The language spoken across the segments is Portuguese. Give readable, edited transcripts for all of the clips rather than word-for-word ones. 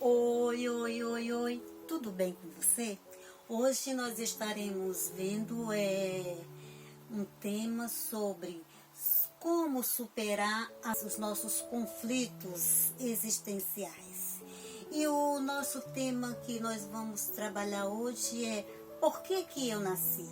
Oi, oi, oi, oi, tudo bem com você? Hoje nós estaremos vendo um tema sobre como superar os nossos conflitos existenciais. E o nosso tema que nós vamos trabalhar hoje é por que eu nasci?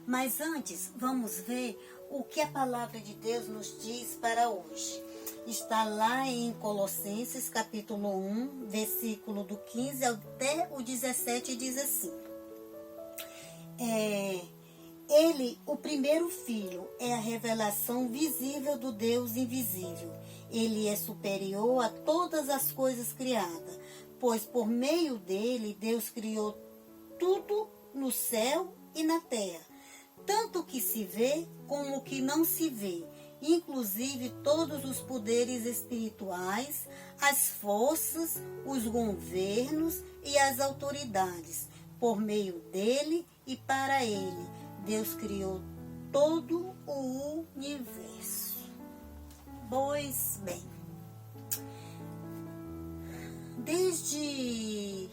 Mas antes, vamos ver o que a palavra de Deus nos diz para hoje. Está lá em Colossenses capítulo 1, versículo do 15 até o 17, diz assim. Ele, o primeiro filho, é a revelação visível do Deus invisível. Ele é superior a todas as coisas criadas, pois por meio dele Deus criou tudo no céu e na terra, tanto o que se vê como o que não se vê, inclusive todos os poderes espirituais, as forças, os governos e as autoridades. Por meio dele e para ele, Deus criou todo o universo. Pois bem, desde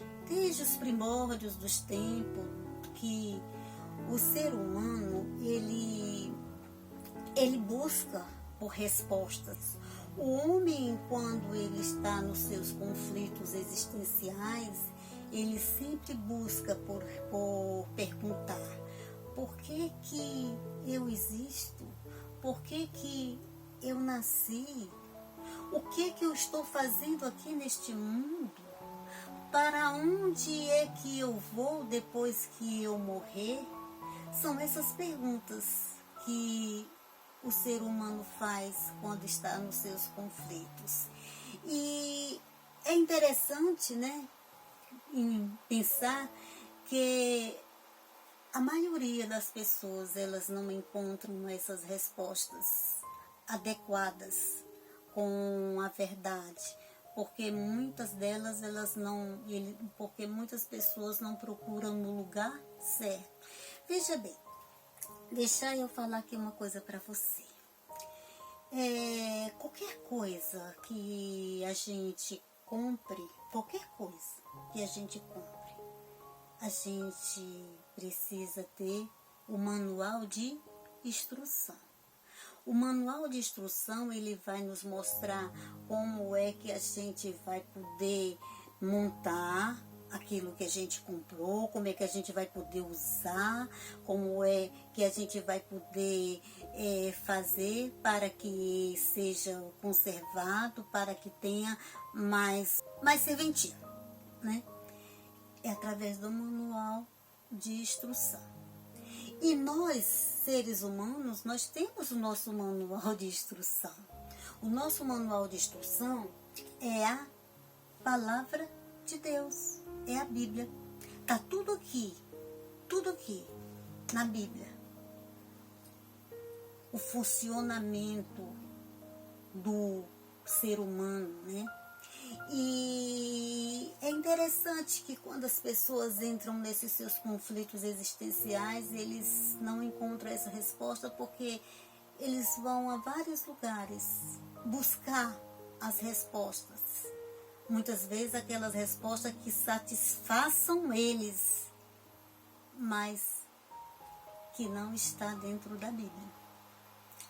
os primórdios dos tempos que o ser humano, ele busca por respostas. O homem, quando ele está nos seus conflitos existenciais, ele sempre busca por perguntar: por que eu existo? Por que eu nasci? O que eu estou fazendo aqui neste mundo? Para onde é que eu vou depois que eu morrer? São essas perguntas que o ser humano faz quando está nos seus conflitos. E é interessante, né, em pensar que a maioria das pessoas, elas não encontram essas respostas adequadas com a verdade, porque muitas delas, porque muitas pessoas não procuram no lugar certo. Veja bem, deixa eu falar aqui uma coisa para você. Qualquer coisa que a gente compre, a gente precisa ter o manual de instrução. O manual de instrução, ele vai nos mostrar como é que a gente vai poder montar aquilo que a gente comprou, como é que a gente vai poder usar, como é que a gente vai poder fazer para que seja conservado, para que tenha mais serventia, né? É através do manual de instrução. E nós, seres humanos, nós temos o nosso manual de instrução. O nosso manual de instrução é a palavra de Deus, é a Bíblia. Está tudo aqui na Bíblia. O funcionamento do ser humano, né? E é interessante que quando as pessoas entram nesses seus conflitos existenciais, eles não encontram essa resposta porque eles vão a vários lugares buscar as respostas. Muitas vezes aquelas respostas que satisfaçam eles, mas que não está dentro da Bíblia.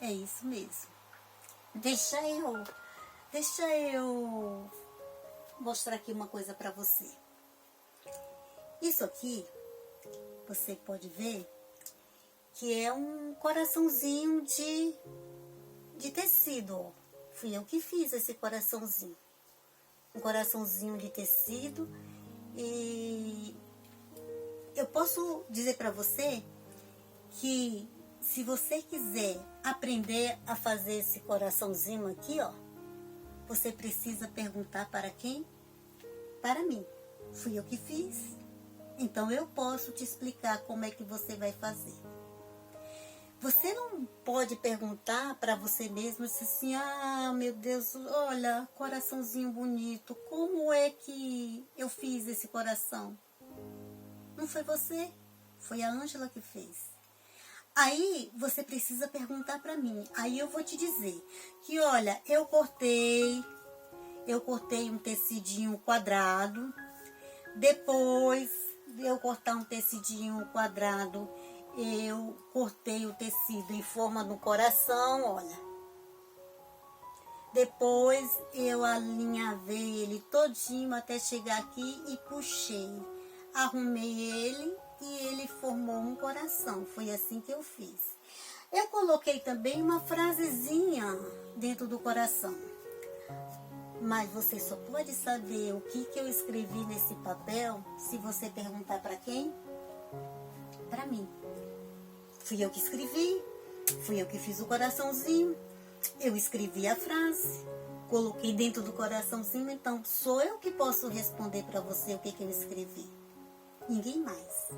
É isso mesmo. Deixa eu mostrar aqui uma coisa para você. Isso aqui, você pode ver que é um coraçãozinho de tecido. Ó. Fui eu que fiz esse coraçãozinho. Um coraçãozinho de tecido. E eu posso dizer para você que se você quiser aprender a fazer esse coraçãozinho aqui, ó, você precisa perguntar para quem? Para mim. Fui eu que fiz. Então eu posso te explicar como é que você vai fazer. Você não pode perguntar para você mesmo assim: ah, meu Deus, olha, coraçãozinho bonito, como é que eu fiz esse coração? Não foi você, foi a Ângela que fez. Aí você precisa perguntar para mim. Aí eu vou te dizer que, olha, eu cortei, eu cortei um tecidinho quadrado. Depois de eu cortar um tecidinho quadrado, eu cortei o tecido em forma do coração, olha. Depois eu alinhavei ele todinho até chegar aqui e puxei. Arrumei ele e ele formou um coração. Foi assim que eu fiz. Eu coloquei também uma frasezinha dentro do coração. Mas você só pode saber o que eu escrevi nesse papel se você perguntar para quem? Para mim. Fui eu que escrevi, fui eu que fiz o coraçãozinho, eu escrevi a frase, coloquei dentro do coraçãozinho, então sou eu que posso responder para você o que eu escrevi. Ninguém mais.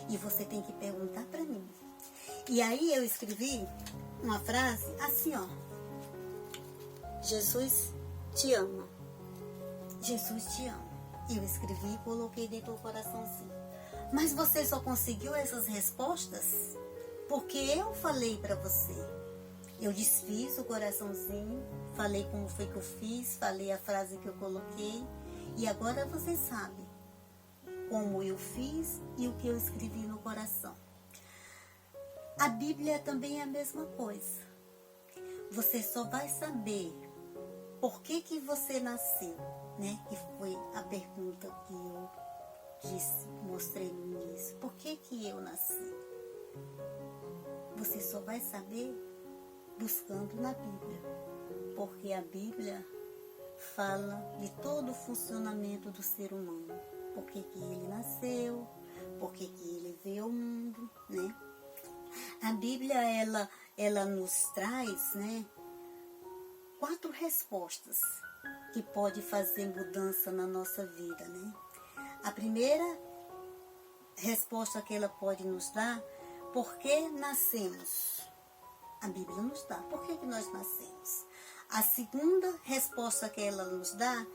E você tem que perguntar para mim. E aí eu escrevi uma frase assim, ó. Jesus te ama. Jesus te ama. Eu escrevi e coloquei dentro do coraçãozinho. Mas você só conseguiu essas respostas porque eu falei para você. Eu desfiz o coraçãozinho, falei como foi que eu fiz, falei a frase que eu coloquei. E agora você sabe como eu fiz e o que eu escrevi no coração. A Bíblia também é a mesma coisa. Você só vai saber por que você nasceu, né? Que foi a pergunta que eu mostrei no início. Por que eu nasci? Você só vai saber buscando na Bíblia. Porque a Bíblia fala de todo o funcionamento do ser humano. Por que ele nasceu, por que ele veio ao mundo, né? A Bíblia, ela nos traz, né, 4 respostas que pode fazer mudança na nossa vida, né? A primeira resposta que ela pode nos dar, por que nascemos? A Bíblia nos dá, por que nós nascemos? A segunda resposta que ela nos dá,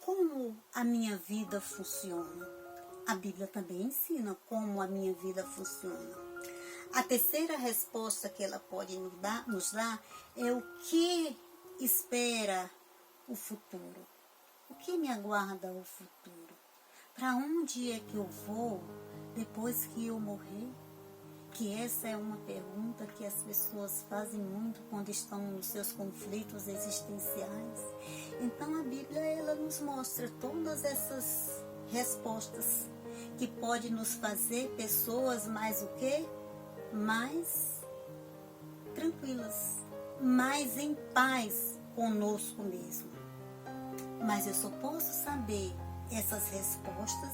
como a minha vida funciona? A Bíblia também ensina como a minha vida funciona. A terceira resposta que ela pode nos dar é o que espera o futuro. O que me aguarda o futuro? Para onde é que eu vou depois que eu morrer? Que essa é uma pergunta que as pessoas fazem muito quando estão nos seus conflitos existenciais. Então a Bíblia, ela nos mostra todas essas respostas que pode nos fazer pessoas mais o quê? Mais tranquilas, mais em paz conosco mesmo. Mas eu só posso saber essas respostas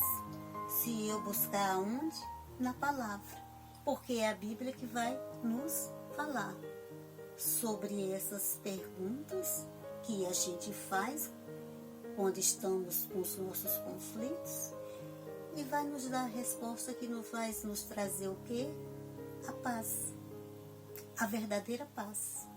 se eu buscar aonde? Na palavra. Porque é a Bíblia que vai nos falar sobre essas perguntas que a gente faz quando estamos com os nossos conflitos e vai nos dar a resposta que vai nos trazer o quê? A paz, a verdadeira paz.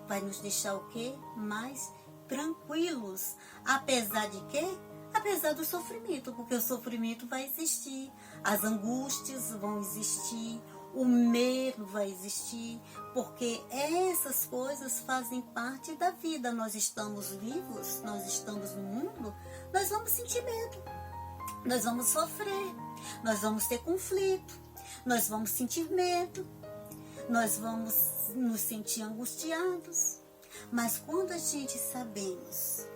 Vai nos deixar o quê? Mais tranquilos, apesar de quê? Apesar do sofrimento, porque o sofrimento vai existir, as angústias vão existir, o medo vai existir, porque essas coisas fazem parte da vida. Nós estamos vivos, nós estamos no mundo, nós vamos sentir medo, nós vamos sofrer, nós vamos ter conflito, nós vamos sentir medo, nós vamos nos sentir angustiados. Mas quando a gente sabemos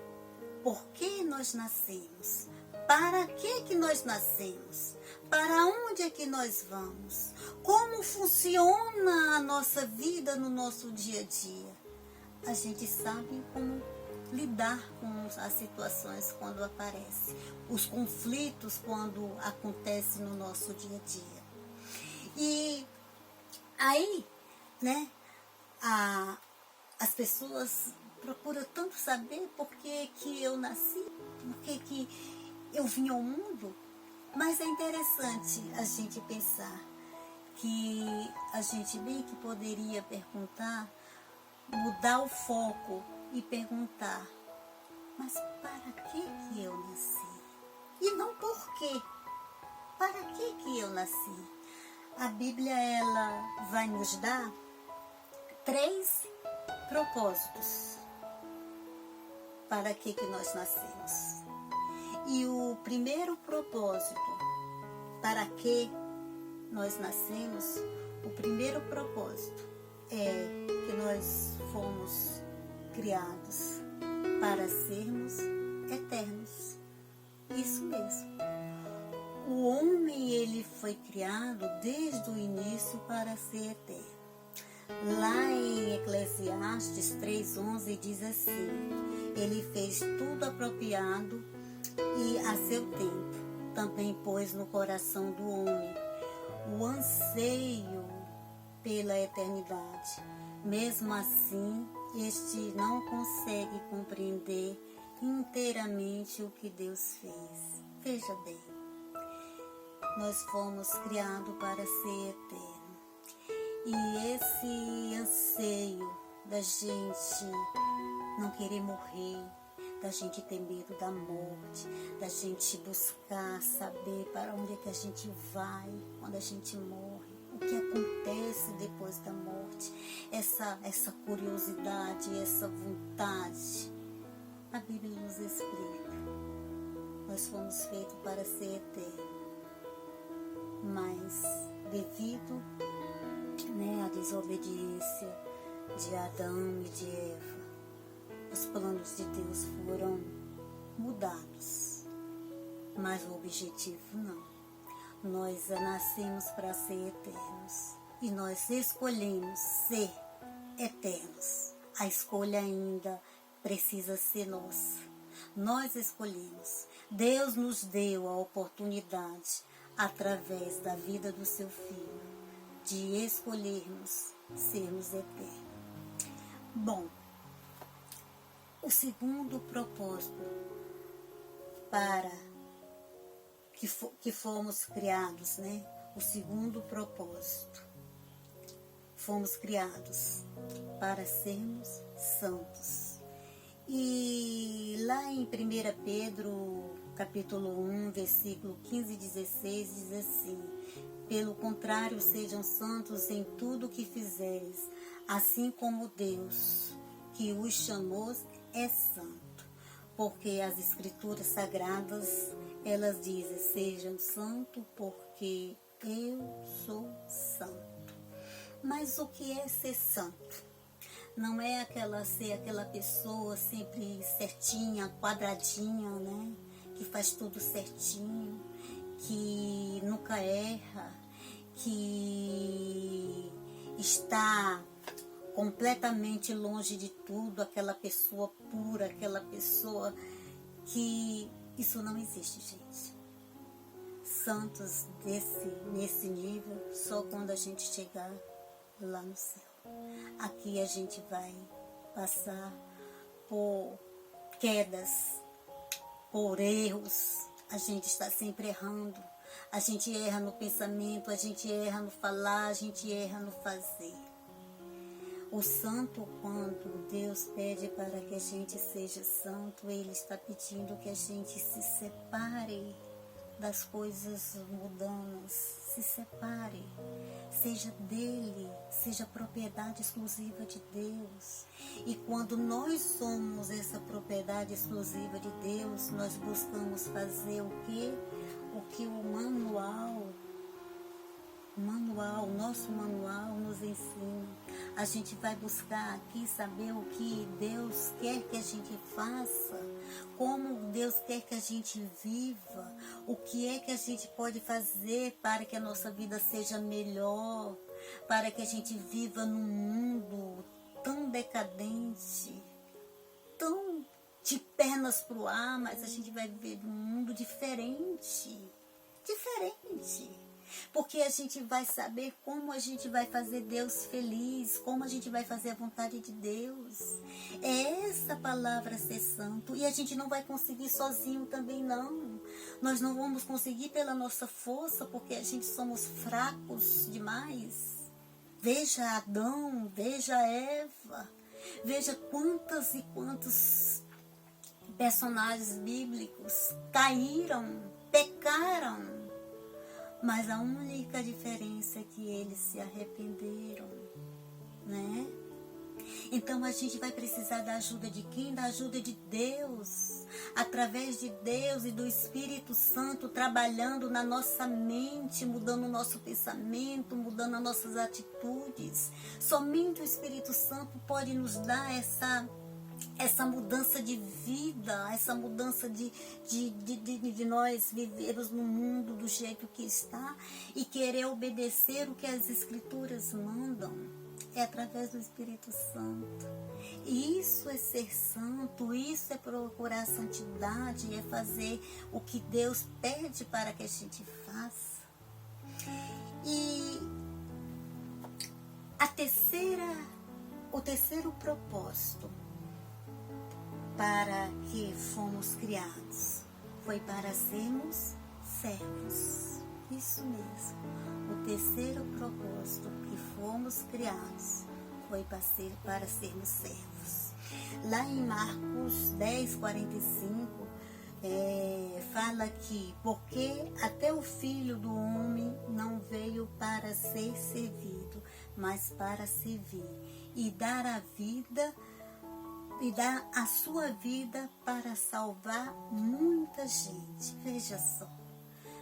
por que nós nascemos, para que nós nascemos, para onde é que nós vamos, como funciona a nossa vida no nosso dia a dia, a gente sabe como lidar com as situações quando aparecem, os conflitos quando acontecem no nosso dia a dia. E aí, né, as pessoas procuram tanto saber por que eu nasci, por que eu vim ao mundo, mas é interessante a gente pensar que a gente bem que poderia perguntar, mudar o foco e perguntar, mas para que eu nasci? E não por quê, para que eu nasci? A Bíblia, ela vai nos dar 3 propósitos. para que nós nascemos. E o primeiro propósito para que nós nascemos, o primeiro propósito é que nós fomos criados para sermos eternos. Isso mesmo. O homem, ele foi criado desde o início para ser eterno. Lá em Eclesiastes 3:11 diz assim: ele fez tudo apropriado e a seu tempo. Também pôs no coração do homem o anseio pela eternidade. Mesmo assim, este não consegue compreender inteiramente o que Deus fez. Veja bem, nós fomos criados para ser eternos. E esse anseio da gente não querer morrer, da gente ter medo da morte, da gente buscar saber para onde é que a gente vai quando a gente morre, o que acontece depois da morte, essa curiosidade, essa vontade. A Bíblia nos explica. Nós fomos feitos para ser eternos, mas devido à desobediência de Adão e de Eva, os planos de Deus foram mudados, mas o objetivo não. Nós nascemos para ser eternos e nós escolhemos ser eternos. A escolha ainda precisa ser nossa. Nós escolhemos. Deus nos deu a oportunidade, através da vida do seu Filho, de escolhermos sermos eternos. Bom, o segundo propósito para que fomos criados, o segundo propósito, fomos criados para sermos santos. E lá em 1 Pedro, capítulo 1, versículo 15 e 16, diz assim: pelo contrário, sejam santos em tudo o que fizeres, assim como Deus, que os chamou, é santo. Porque as Escrituras Sagradas, elas dizem: sejam santos porque eu sou santo. Mas o que é ser santo? Não é ser aquela pessoa sempre certinha, quadradinha, que faz tudo certinho, que nunca erra, que está completamente longe de tudo, aquela pessoa pura, aquela pessoa que... Isso não existe, gente. Santos nesse nível, só quando a gente chegar lá no céu. Aqui a gente vai passar por quedas, por erros. A gente está sempre errando. A gente erra no pensamento, a gente erra no falar, a gente erra no fazer. O santo, quando Deus pede para que a gente seja santo, Ele está pedindo que a gente se separe das coisas mundanas, se separe, seja dele, seja propriedade exclusiva de Deus. E quando nós somos essa propriedade exclusiva de Deus, nós buscamos fazer o quê? O que o nosso manual nos ensina. A gente vai buscar aqui saber o que Deus quer que a gente faça, como Deus quer que a gente viva, o que é que a gente pode fazer para que a nossa vida seja melhor, para que a gente viva num mundo tão decadente, tão de pernas para o ar, mas a gente vai viver num mundo diferente. Porque a gente vai saber como a gente vai fazer Deus feliz, como a gente vai fazer a vontade de Deus. É essa palavra ser santo. E a gente não vai conseguir sozinho também não. Nós não vamos conseguir pela nossa força, porque a gente somos fracos demais. Veja Adão, veja Eva, veja quantas e quantos personagens bíblicos caíram, pecaram. Mas a única diferença é que eles se arrependeram, Então a gente vai precisar da ajuda de quem? Da ajuda de Deus. Através de Deus e do Espírito Santo trabalhando na nossa mente, mudando o nosso pensamento, mudando as nossas atitudes. Somente o Espírito Santo pode nos dar essa mudança de vida, essa mudança de nós vivermos no mundo do jeito que está e querer obedecer o que as Escrituras mandam. É através do Espírito Santo. E isso é ser santo, isso é procurar a santidade, é fazer o que Deus pede para que a gente faça. E o terceiro propósito para que fomos criados foi para sermos servos. Isso mesmo. O terceiro propósito que fomos criados foi para sermos servos. Lá em Marcos 10:45 fala que porque até o Filho do Homem não veio para ser servido, mas para servir e dar a sua vida para salvar muita gente. Veja só.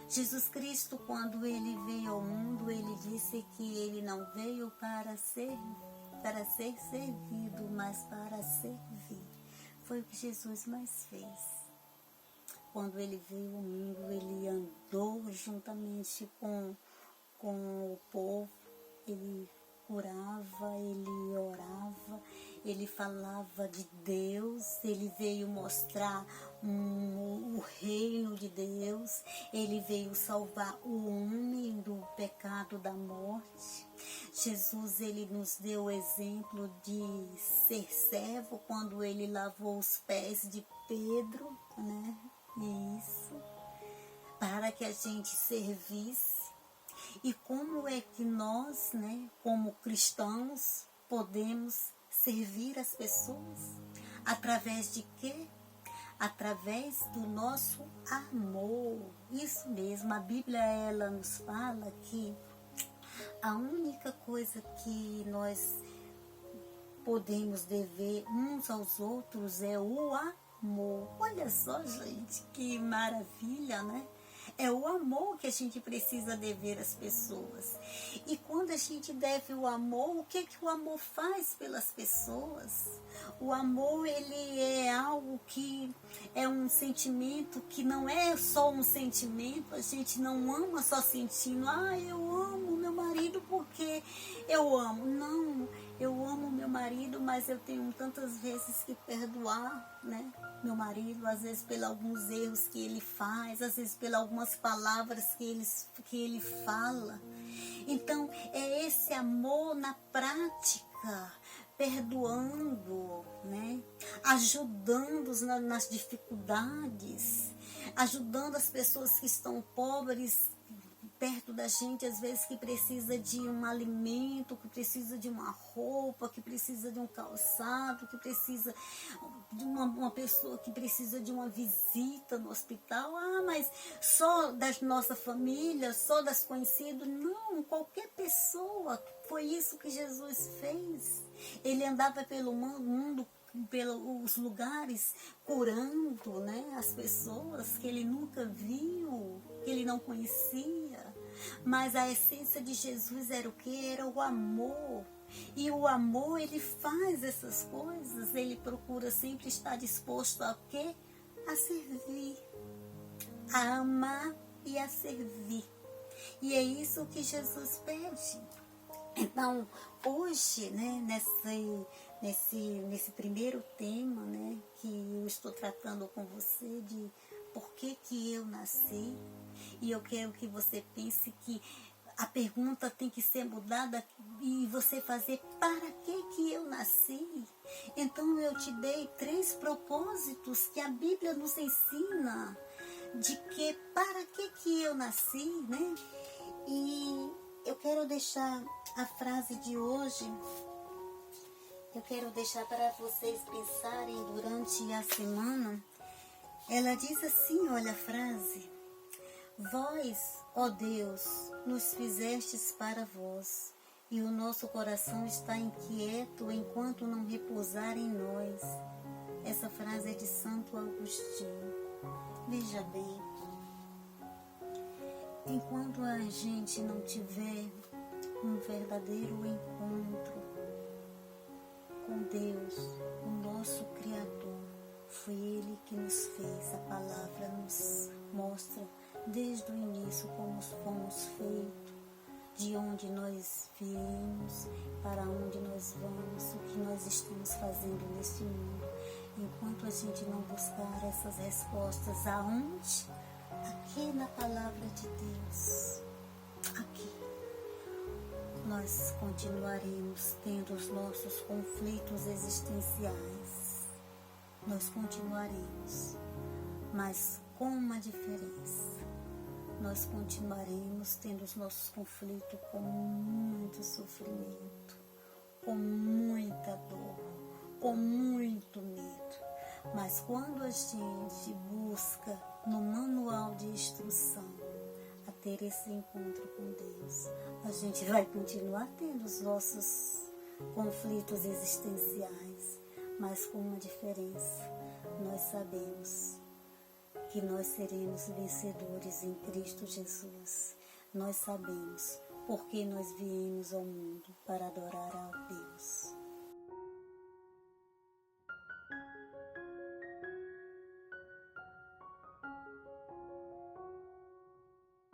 Jesus Cristo, quando ele veio ao mundo, ele disse que ele não veio para ser servido, mas para servir. Foi o que Jesus mais fez. Quando ele veio ao mundo, ele andou juntamente com o povo, ele curava, ele orava, ele falava de Deus, ele veio mostrar o reino de Deus, ele veio salvar o homem do pecado da morte. Jesus, ele nos deu o exemplo de ser servo quando ele lavou os pés de Pedro, né? Isso, para que a gente servisse. E como é que nós, né, como cristãos, podemos servir as pessoas? Através de quê? Através do nosso amor. Isso mesmo, a Bíblia ela nos fala que a única coisa que nós podemos dever uns aos outros é o amor. Olha só, gente, que maravilha, né? É o amor que a gente precisa dever às pessoas. E quando a gente deve o amor, o que o amor faz pelas pessoas? O amor, ele é algo que é um sentimento que não é só um sentimento. A gente não ama só sentindo, eu amo meu marido porque eu amo. Não, eu amo meu marido, mas eu tenho tantas vezes que perdoar, né? Meu marido, às vezes pelos alguns erros que ele faz, às vezes pelas algumas palavras que ele fala. Então, é esse amor na prática, perdoando, né? Ajudando nas dificuldades, ajudando as pessoas que estão pobres perto da gente, às vezes que precisa de um alimento, que precisa de uma roupa, que precisa de um calçado, que precisa de uma pessoa que precisa de uma visita no hospital. Mas só da nossa família, só das conhecidas? Não, qualquer pessoa. Foi isso que Jesus fez. Ele andava pelo mundo, pelos lugares, curando, né, as pessoas que ele nunca viu, que ele não conhecia. Mas a essência de Jesus era o que? Era o amor. E o amor, ele faz essas coisas, ele procura sempre estar disposto a quê? A servir, a amar e a servir. E é isso que Jesus pede. Então, hoje, né, nesse primeiro tema, né, que eu estou tratando com você de por que eu nasci, e eu quero que você pense que a pergunta tem que ser mudada e você fazer para que eu nasci. Então eu te dei 3 propósitos que a Bíblia nos ensina de que para que eu nasci, né? E eu quero deixar a frase de hoje, eu quero deixar para vocês pensarem durante a semana. Ela diz assim, olha a frase: vós, ó Deus, nos fizestes para vós, e o nosso coração está inquieto enquanto não repousar em nós. Essa frase é de Santo Agostinho. Veja bem, enquanto a gente não tiver um verdadeiro encontro com Deus, o nosso Criador, foi Ele que nos fez. A palavra nos mostra desde o início como fomos feitos, de onde nós viemos, para onde nós vamos, o que nós estamos fazendo neste mundo. Enquanto a gente não buscar essas respostas aonde? Aqui na palavra de Deus. Aqui. Nós continuaremos tendo os nossos conflitos existenciais. Nós continuaremos, mas com uma diferença. Nós continuaremos tendo os nossos conflitos com muito sofrimento, com muita dor, com muito medo. Mas quando a gente busca no manual de instrução a ter esse encontro com Deus, a gente vai continuar tendo os nossos conflitos existenciais, mas com uma diferença. Nós sabemos que nós seremos vencedores em Cristo Jesus. Nós sabemos porque nós viemos ao mundo para adorar a Deus.